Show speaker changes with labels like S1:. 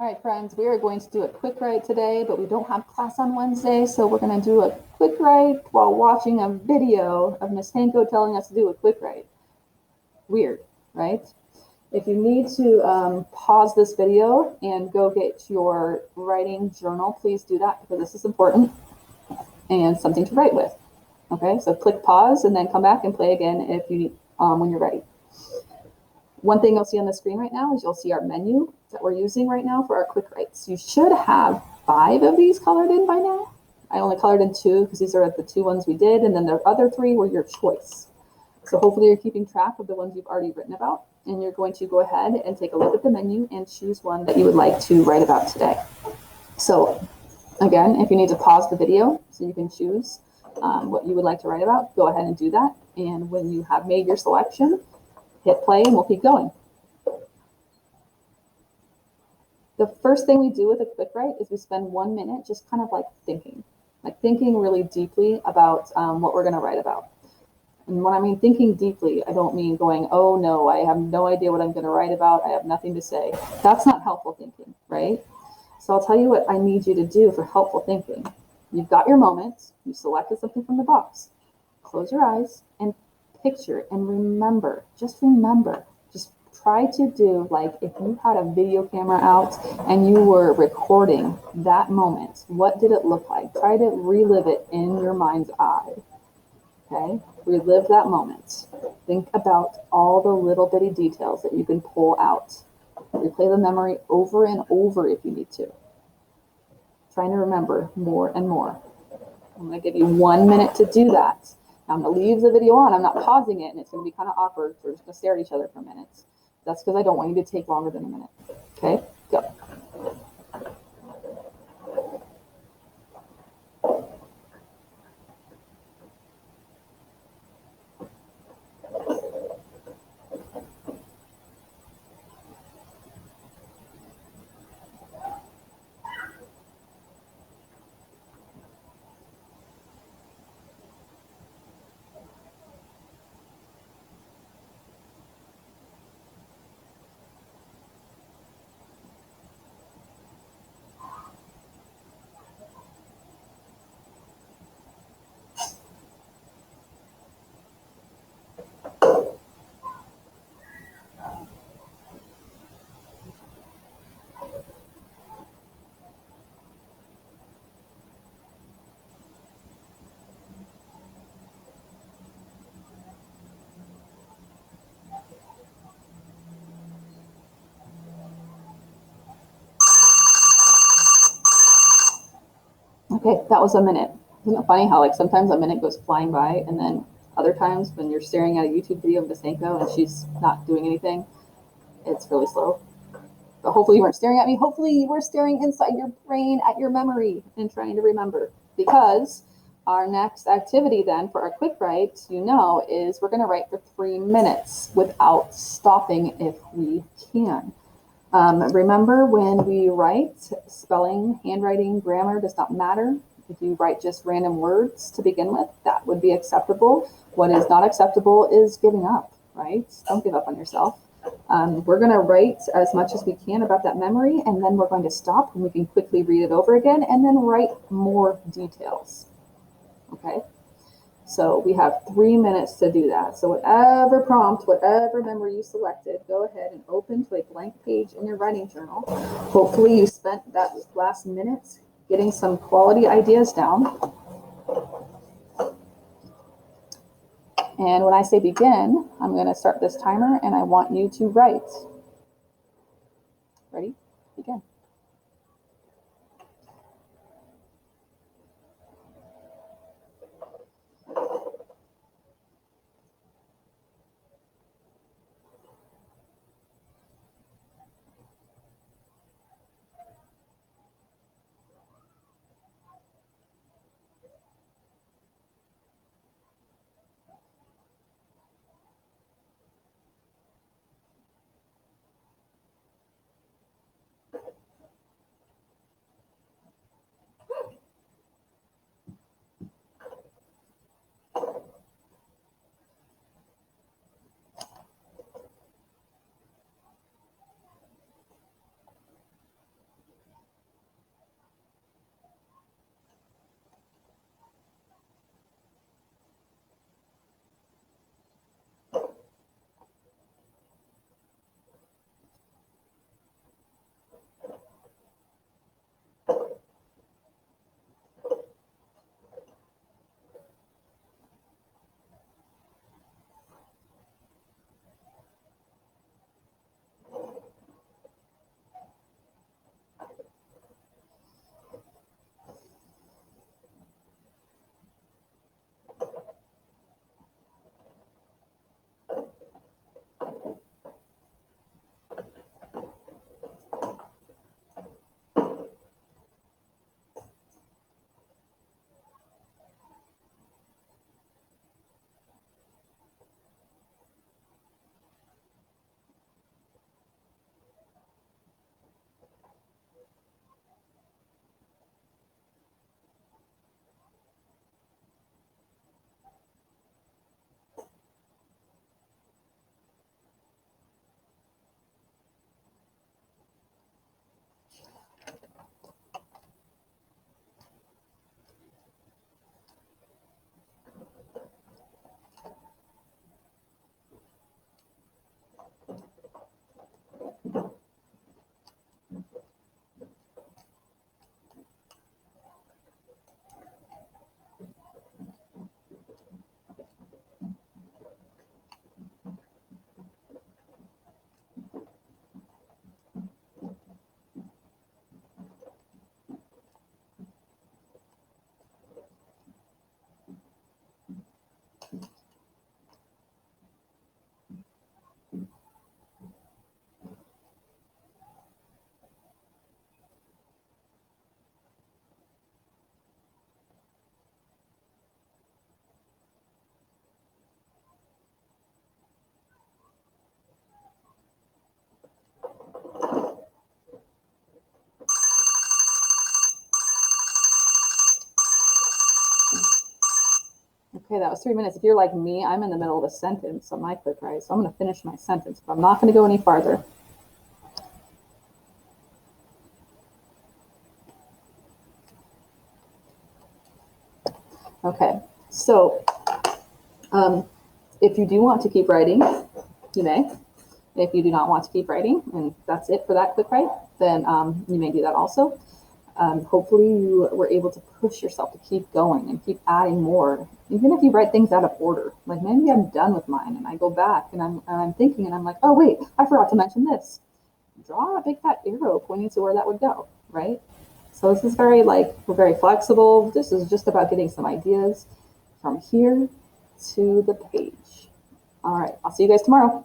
S1: All right, friends, we are going to do a quick write today, but we don't have class on Wednesday, so we're going to do a quick write while watching a video of Miss Hanko telling us to do a quick write. Weird, right? If you need to pause this video and go get your writing journal, please do that because this is important and something to write with. Okay, so click pause and then come back and play again if you need, when you're ready. One thing you'll see on the screen right now is you'll see our menu that we're using right now for our quick writes. You should have 5 of these colored in by now. I only colored in 2 because these are the 2 ones we did, and then the other 3 were your choice. So hopefully you're keeping track of the ones you've already written about, and you're going to go ahead and take a look at the menu and choose one that you would like to write about today. So again, if you need to pause the video so you can choose what you would like to write about, go ahead and do that. And when you have made your selection, hit play and we'll keep going. The first thing we do with a quick write is we spend 1 minute just kind of like thinking really deeply about what we're going to write about. And when I mean thinking deeply, I don't mean going, oh no, I have no idea what I'm going to write about. I have nothing to say. That's not helpful thinking, right? So I'll tell you what I need you to do for helpful thinking. You've got your moment. You selected something from the box. Close your eyes and picture and remember, just try to do like if you had a video camera out and you were recording that moment, what did it look like? Try to relive it in your mind's eye. Okay? Relive that moment. Think about all the little bitty details that you can pull out. Replay the memory over and over if you need to. Trying to remember more and more. I'm going to give you 1 minute to do that. Now I'm going to leave the video on. I'm not pausing it, and it's going to be kind of awkward. We're just going to stare at each other for a minute. That's because I don't want you to take longer than a minute. Okay, go. Okay, that was a minute. Isn't it funny how like sometimes a minute goes flying by, and then other times when you're staring at a YouTube video of Misenko and she's not doing anything, it's really slow. But hopefully you weren't staring at me. Hopefully you were staring inside your brain at your memory and trying to remember. Because our next activity then for our quick write, is we're going to write for 3 minutes without stopping if we can. Remember when we write, spelling, handwriting, grammar does not matter. If you write just random words to begin with, that would be acceptable. What is not acceptable is giving up, right? Don't give up on yourself. We're going to write as much as we can about that memory, and then we're going to stop and we can quickly read it over again and then write more details. Okay? So we have 3 minutes to do that. So whatever prompt, whatever memory you selected, go ahead and open to a blank page in your writing journal. Hopefully you spent that last minute getting some quality ideas down. And when I say begin, I'm going to start this timer and I want you to write. Ready? Begin. Okay, that was 3 minutes. If you're like me, I'm in the middle of a sentence on my quick write, so I'm going to finish my sentence, but I'm not going to go any farther. Okay, so if you do want to keep writing, you may. If you do not want to keep writing, and that's it for that quick write, then you may do that also. Hopefully you were able to push yourself to keep going and keep adding more, even if you write things out of order. Like maybe I'm done with mine and I go back and I'm thinking and I'm like, oh wait, I forgot to mention this. Draw a big fat arrow pointing to where that would go, right? So this is very we're very flexible. This is just about getting some ideas from here to the page. All right, I'll see you guys tomorrow.